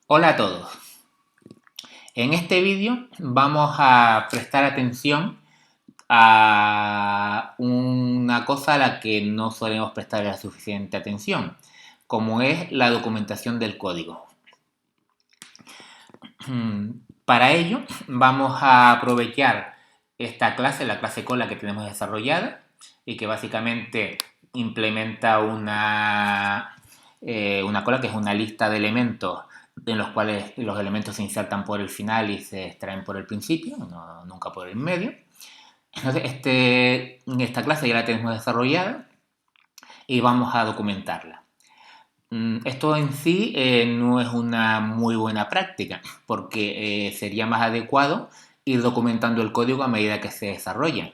Hola a todos. En este vídeo vamos a prestar atención a una cosa a la que no solemos prestar la suficiente atención, como es la documentación del código. Para ello vamos a aprovechar esta clase, la clase cola que tenemos desarrollada y que básicamente implementa una cola que es una lista de elementos en los cuales los elementos se insertan por el final y se extraen por el principio, nunca por el medio. Entonces, esta clase ya la tenemos desarrollada y vamos a documentarla. Esto en sí no es una muy buena práctica porque sería más adecuado ir documentando el código a medida que se desarrolla.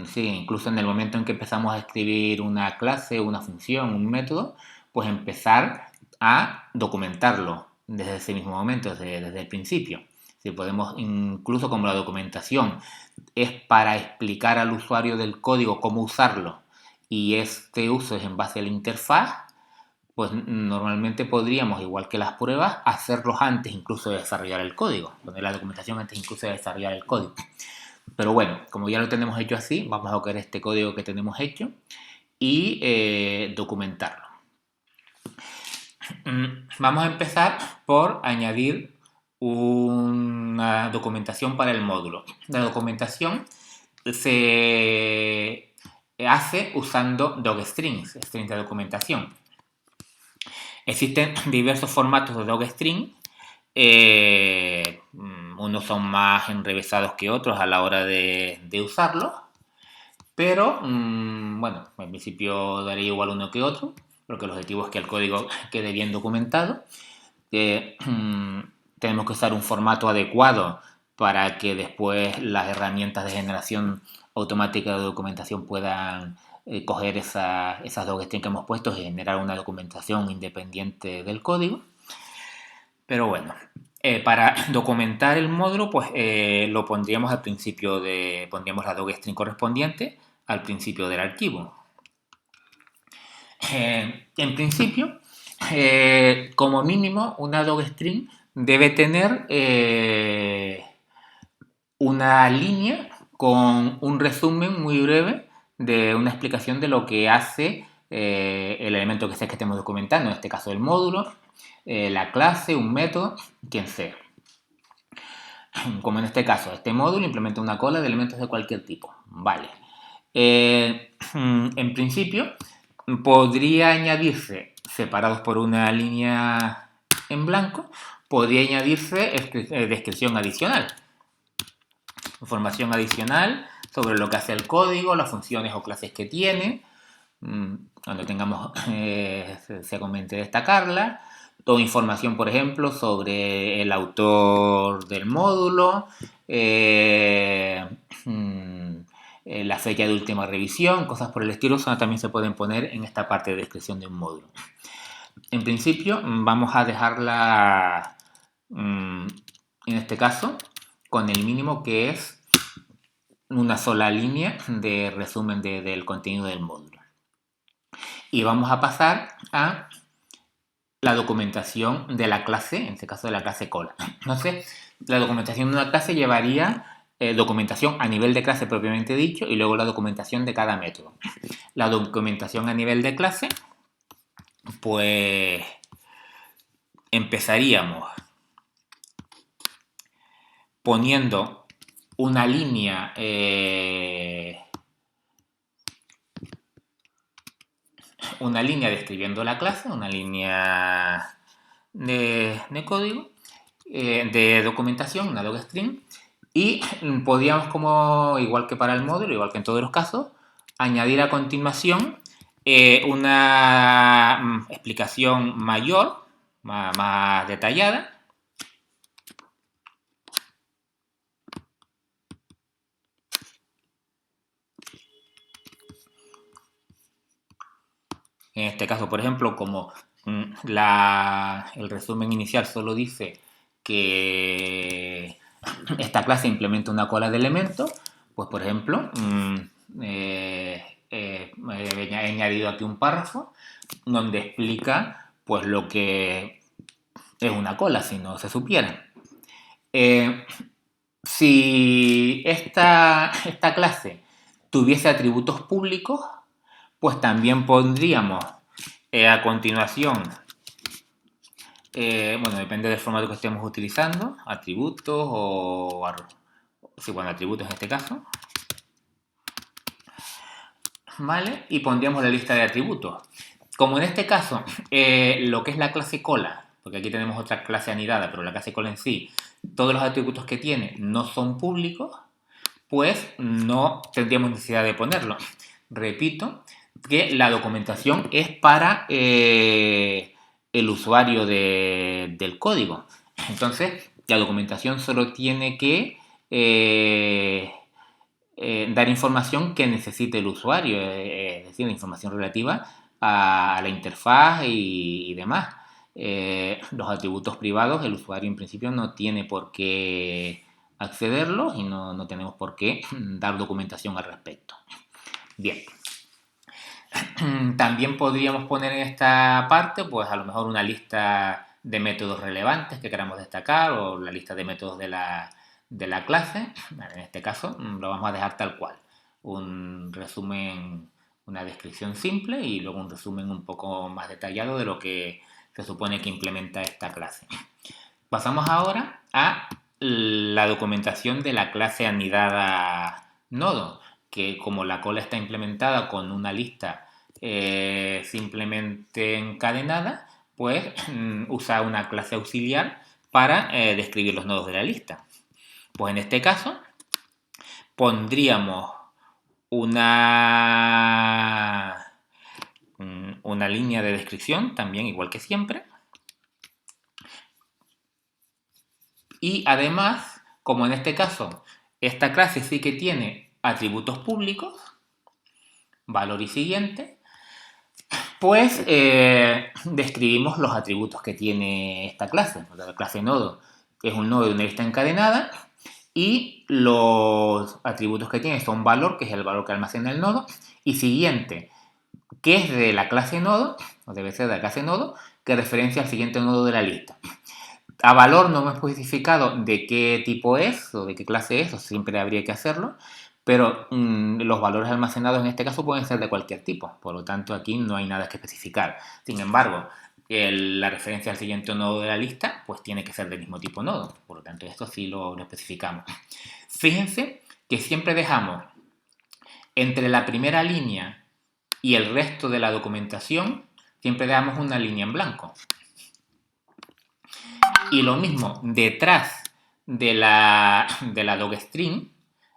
Sí, incluso en el momento en que empezamos a escribir una clase, una función, un método, pues empezar a documentarlo desde ese mismo momento, desde el principio. Si podemos, incluso como la documentación es para explicar al usuario del código cómo usarlo y este uso es en base a la interfaz, pues normalmente podríamos, igual que las pruebas, hacerlos antes incluso de desarrollar el código, poner la documentación antes incluso de desarrollar el código. Pero bueno, como ya lo tenemos hecho así, vamos a coger este código que tenemos hecho y documentarlo. Vamos a empezar por añadir una documentación para el módulo. La documentación se hace usando docstrings, strings de documentación. Existen diversos formatos de docstring. Unos son más enrevesados que otros a la hora de usarlos. Pero, bueno, en principio daré igual uno que otro, porque el objetivo es que el código quede bien documentado. Tenemos que usar un formato adecuado para que después las herramientas de generación automática de documentación puedan coger esas docstrings que hemos puesto y generar una documentación independiente del código. Pero bueno, para documentar el módulo, pues lo pondríamos al principio pondríamos la docstring correspondiente al principio del archivo. En principio, como mínimo, una docstring debe tener una línea con un resumen muy breve de una explicación de lo que hace el elemento que sea que estemos documentando, en este caso el módulo, la clase, un método, quien sea. Como en este caso, este módulo implementa una cola de elementos de cualquier tipo. Vale. En principio, podría añadirse, separados por una línea en blanco, podría añadirse descripción adicional. Información adicional sobre lo que hace el código, las funciones o clases que tiene. Cuando tengamos, se convence destacarla. Toda información, por ejemplo, sobre el autor del módulo, la fecha de última revisión, cosas por el estilo, también se pueden poner en esta parte de descripción de un módulo. En principio, vamos a dejarla, en este caso, con el mínimo que es una sola línea de resumen del contenido del módulo. Y vamos a pasar a la documentación de la clase, en este caso de la clase cola. Entonces, la documentación de una clase llevaría documentación a nivel de clase propiamente dicho y luego la documentación de cada método. La documentación a nivel de clase, pues empezaríamos poniendo una línea describiendo la clase, una línea de código, de documentación, una docstring, y podríamos, como igual que para el módulo, igual que en todos los casos, añadir a continuación una explicación mayor, más detallada. En este caso, por ejemplo, como el resumen inicial solo dice que esta clase implementa una cola de elementos, pues por ejemplo, he añadido aquí un párrafo donde explica pues lo que es una cola, si no se supiera. Eh, si esta clase tuviese atributos públicos, pues también pondríamos a continuación, bueno, depende del formato que estemos utilizando, atributos o sí, bueno, atributos en este caso, ¿vale? Y pondríamos la lista de atributos. Como en este caso, lo que es la clase cola, porque aquí tenemos otra clase anidada, pero la clase cola en sí, todos los atributos que tiene no son públicos, pues no tendríamos necesidad de ponerlo. Repito que la documentación es para el usuario del código. Entonces, la documentación solo tiene que dar información que necesite el usuario, es decir, la información relativa a la interfaz y demás. Los atributos privados, el usuario en principio no tiene por qué accederlos y no tenemos por qué dar documentación al respecto. Bien. También podríamos poner en esta parte, pues a lo mejor una lista de métodos relevantes que queramos destacar o la lista de métodos de la clase. En este caso lo vamos a dejar tal cual. Un resumen, una descripción simple y luego un resumen un poco más detallado de lo que se supone que implementa esta clase. Pasamos ahora a la documentación de la clase anidada nodo, que como la cola está implementada con una lista simplemente encadenada, pues usa una clase auxiliar para describir los nodos de la lista. Pues en este caso pondríamos una línea de descripción, también igual que siempre. Y además, como en este caso, esta clase sí que tiene atributos públicos, valor y siguiente, pues describimos los atributos que tiene esta clase. La clase nodo es un nodo de una lista encadenada y los atributos que tiene son valor, que es el valor que almacena el nodo, y siguiente, que es de la clase nodo, o debe ser de la clase nodo, que referencia al siguiente nodo de la lista. A valor no hemos especificado de qué tipo es o de qué clase es, o siempre habría que hacerlo, pero los valores almacenados en este caso pueden ser de cualquier tipo, por lo tanto aquí no hay nada que especificar. Sin embargo, la referencia al siguiente nodo de la lista pues tiene que ser del mismo tipo nodo, por lo tanto esto sí lo especificamos. Fíjense que siempre dejamos entre la primera línea y el resto de la documentación, siempre dejamos una línea en blanco. Y lo mismo, detrás de la docstring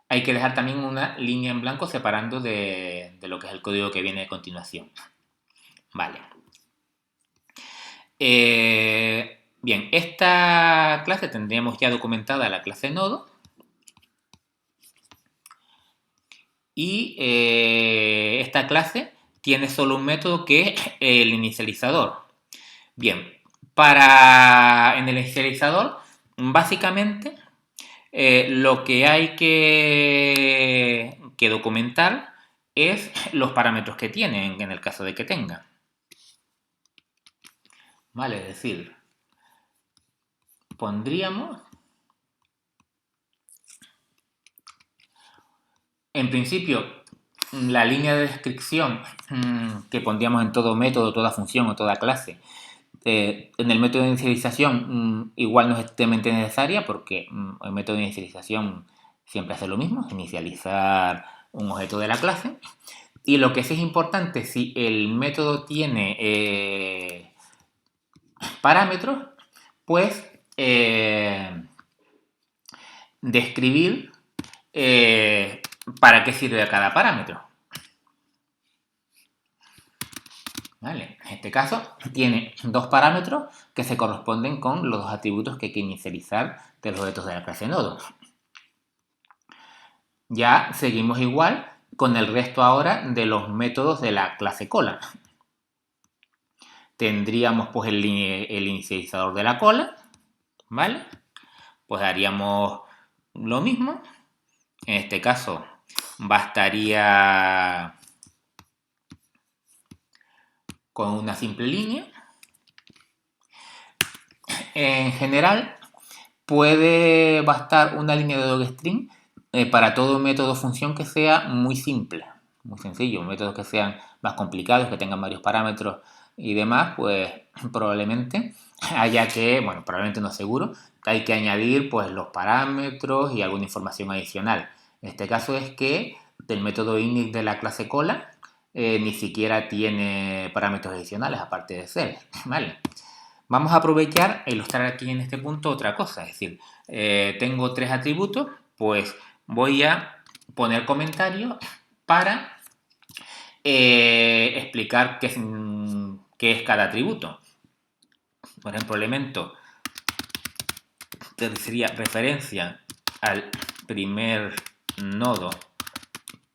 hay que dejar también una línea en blanco separando de lo que es el código que viene a continuación. Vale. Bien, esta clase tendríamos ya documentada la clase nodo. Y esta clase tiene solo un método que es el inicializador. Bien, en el inicializador, básicamente, lo que hay que documentar es los parámetros que tiene, en el caso de que tenga. Vale, es decir, pondríamos, en principio, la línea de descripción que pondríamos en todo método, toda función o toda clase. En el método de inicialización igual no es extremadamente necesaria porque el método de inicialización siempre hace lo mismo, inicializar un objeto de la clase. Y lo que sí es importante, si el método tiene parámetros, pues describir para qué sirve cada parámetro. ¿Vale? En este caso tiene dos parámetros que se corresponden con los dos atributos que hay que inicializar de los objetos de la clase nodo. Ya seguimos igual con el resto ahora de los métodos de la clase cola. Tendríamos pues el inicializador de la cola, ¿vale? Pues haríamos lo mismo. En este caso bastaría con una simple línea. en general, puede bastar una línea de docstring para todo método o función que sea muy simple, muy sencillo. Métodos que sean más complicados, que tengan varios parámetros y demás, pues probablemente haya que, bueno, probablemente no seguro, hay que añadir pues los parámetros y alguna información adicional. En este caso es que el método init de la clase cola ni siquiera tiene parámetros adicionales aparte de ser, ¿vale? Vamos a aprovechar e ilustrar aquí en este punto otra cosa, es decir, tengo tres atributos, pues voy a poner comentarios para explicar qué es cada atributo. Por ejemplo, elemento sería referencia al primer nodo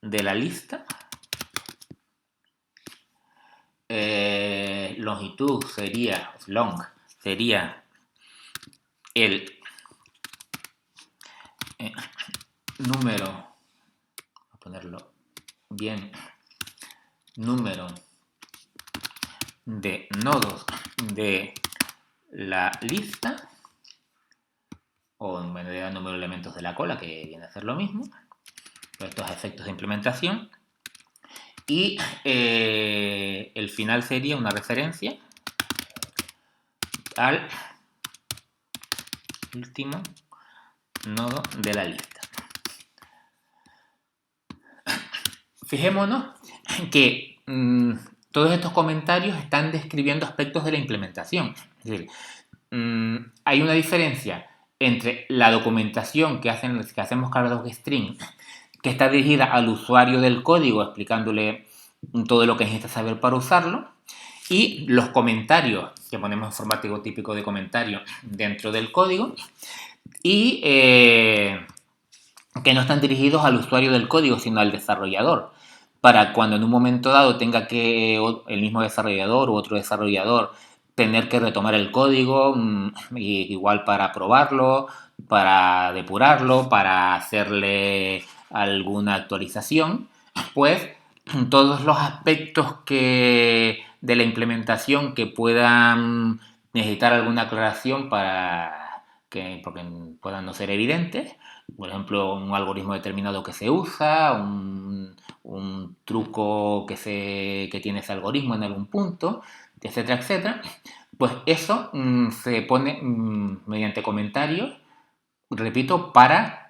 de la lista. Longitud sería, long, sería el número, voy a ponerlo bien, número de nodos de la lista, o en realidad número de elementos de la cola, que viene a ser lo mismo, por estos efectos de implementación. Y el final sería una referencia al último nodo de la lista. Fijémonos que todos estos comentarios están describiendo aspectos de la implementación. Es decir, hay una diferencia entre la documentación que hacemos cada docstring, que está dirigida al usuario del código explicándole todo lo que necesita saber para usarlo, y los comentarios que ponemos en formato típico de comentario dentro del código, y que no están dirigidos al usuario del código, sino al desarrollador, para cuando en un momento dado tenga que el mismo desarrollador u otro desarrollador tener que retomar el código, igual para probarlo, para depurarlo, para hacerle alguna actualización, pues todos los aspectos de la implementación que puedan necesitar alguna aclaración porque puedan no ser evidentes, por ejemplo, un algoritmo determinado que se usa, un truco que tiene ese algoritmo en algún punto, etcétera, etcétera, pues eso se pone mediante comentarios, repito, para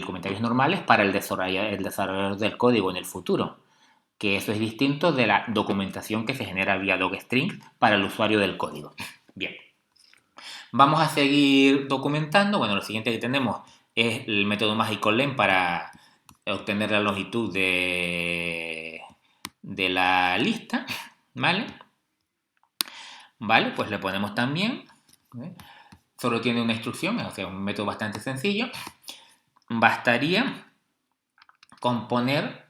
comentarios normales para el desarrollador del código en el futuro, que eso es distinto de la documentación que se genera vía docstring para el usuario del código. Bien. Vamos a seguir documentando. Bueno, lo siguiente que tenemos es el método mágico len para obtener la longitud de la lista, ¿vale? Vale, pues le ponemos también, ¿eh? Solo tiene una instrucción, o sea, un método bastante sencillo. Bastaría con poner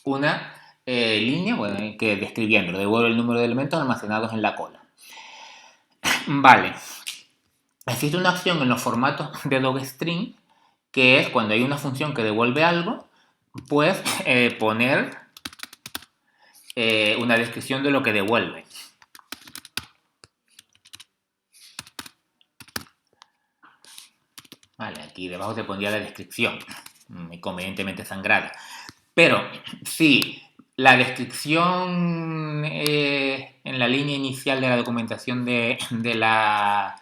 una línea, bueno, que describiendo, devuelve el número de elementos almacenados en la cola. Vale. Existe una opción en los formatos de docstring que es cuando hay una función que devuelve algo, pues poner una descripción de lo que devuelve. Vale, aquí debajo te pondría la descripción, convenientemente sangrada. Pero si la descripción en la línea inicial de la documentación de la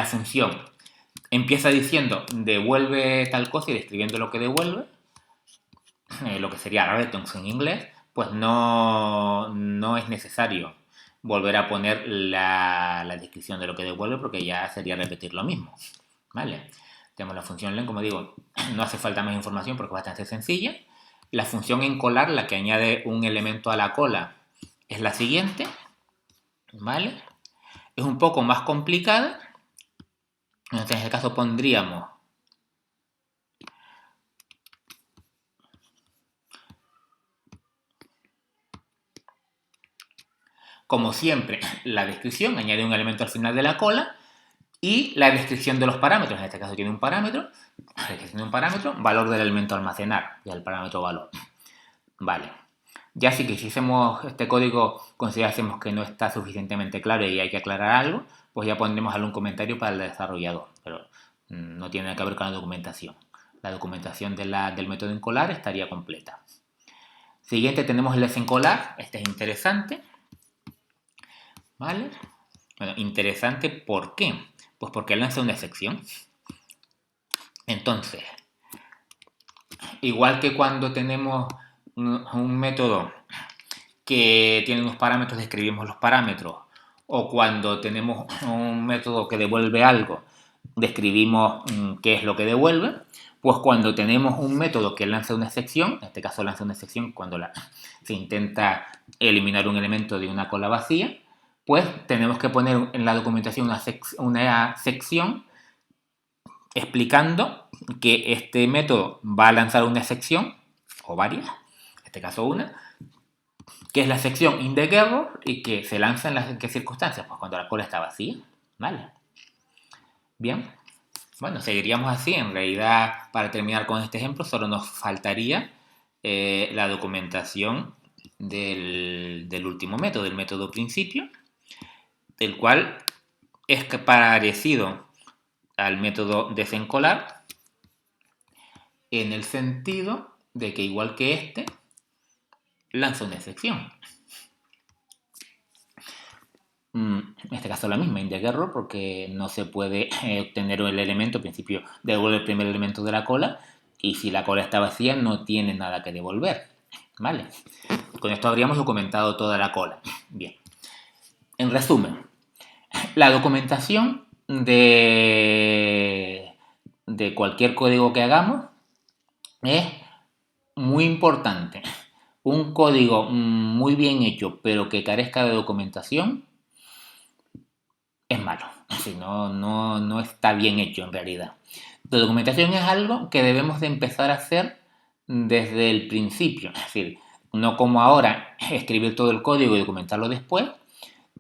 función empieza diciendo devuelve tal cosa y describiendo lo que devuelve, lo que sería returns en inglés, pues no es necesario volver a poner la descripción de lo que devuelve porque ya sería repetir lo mismo, ¿vale? Tenemos la función len, como digo, no hace falta más información porque es bastante sencilla. La función encolar, la que añade un elemento a la cola, es la siguiente, ¿vale? Es un poco más complicada. En este caso pondríamos como siempre la descripción, añade un elemento al final de la cola y la descripción de los parámetros. En este caso tiene un parámetro, valor del elemento a almacenar y el parámetro valor. Vale. Ya si quisiésemos este código, considerásemos que no está suficientemente claro y hay que aclarar algo, pues ya pondremos algún comentario para el desarrollador, pero no tiene nada que ver con la documentación. La documentación del método encolar estaría completa. Siguiente tenemos el desencolar, este es interesante, ¿vale? Bueno, interesante, ¿por qué? Pues porque lanza una excepción. Entonces, igual que cuando tenemos un método que tiene unos parámetros, describimos los parámetros, o cuando tenemos un método que devuelve algo, describimos qué es lo que devuelve, pues cuando tenemos un método que lanza una excepción, en este caso lanza una excepción cuando se intenta eliminar un elemento de una cola vacía, pues tenemos que poner en la documentación una sección explicando que este método va a lanzar una excepción, o varias, en este caso una, que es la sección IndexError y que se lanza en qué circunstancias, pues cuando la cola está vacía, ¿vale? Bien, bueno, seguiríamos así. En realidad, para terminar con este ejemplo, solo nos faltaría la documentación del último método, del método principio, el cual es parecido al método desencolar en el sentido de que igual que este, lanza una excepción. En este caso la misma, IndexError, porque no se puede obtener el elemento, al principio devuelve el primer elemento de la cola, y si la cola está vacía no tiene nada que devolver, ¿vale? Con esto habríamos documentado toda la cola. Bien, en resumen, la documentación de cualquier código que hagamos es muy importante. Un código muy bien hecho, pero que carezca de documentación, es malo. Si no está bien hecho en realidad. La documentación es algo que debemos de empezar a hacer desde el principio. Es decir, no como ahora escribir todo el código y documentarlo después,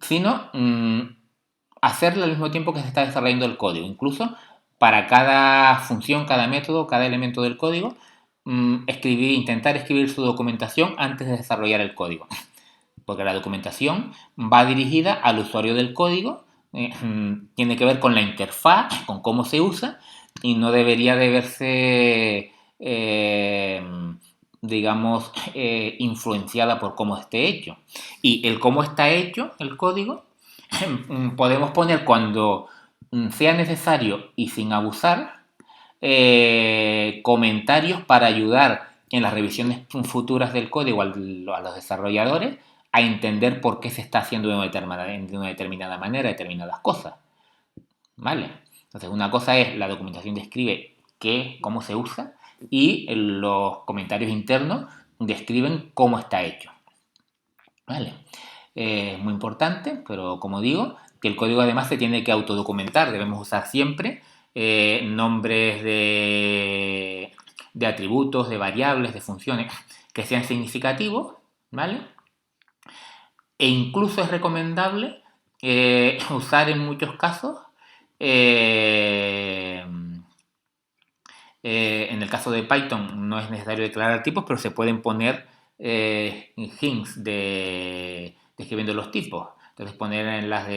sino hacerlo al mismo tiempo que se está desarrollando el código. Incluso para cada función, cada método, cada elemento del código, intentar escribir su documentación antes de desarrollar el código. Porque la documentación va dirigida al usuario del código, tiene que ver con la interfaz, con cómo se usa, y no debería de verse, digamos, influenciada por cómo esté hecho. Y el cómo está hecho el código, podemos poner cuando sea necesario y sin abusar, comentarios para ayudar en las revisiones futuras del código a los desarrolladores a entender por qué se está haciendo de una determinada manera determinadas cosas, ¿vale? Entonces, una cosa es la documentación describe cómo se usa y los comentarios internos describen cómo está hecho, ¿vale? Es muy importante, pero como digo, que el código además se tiene que autodocumentar. Debemos usar siempre nombres de atributos, de variables, de funciones que sean significativos, ¿vale? E incluso es recomendable usar en muchos casos, en el caso de Python no es necesario declarar tipos, pero se pueden poner hints describiendo los tipos. Entonces poner en las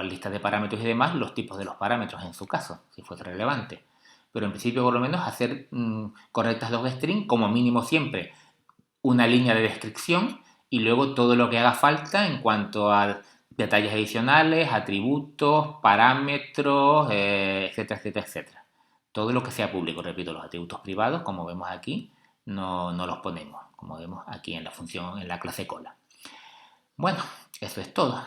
listas de parámetros y demás los tipos de los parámetros en su caso, si fuese relevante. Pero en principio por lo menos hacer correctas docstring, como mínimo siempre una línea de descripción y luego todo lo que haga falta en cuanto a detalles adicionales, atributos, parámetros, etcétera, etcétera, etcétera. Todo lo que sea público, repito, los atributos privados, como vemos aquí, no los ponemos, como vemos aquí en la función, en la clase cola. Bueno, eso es todo.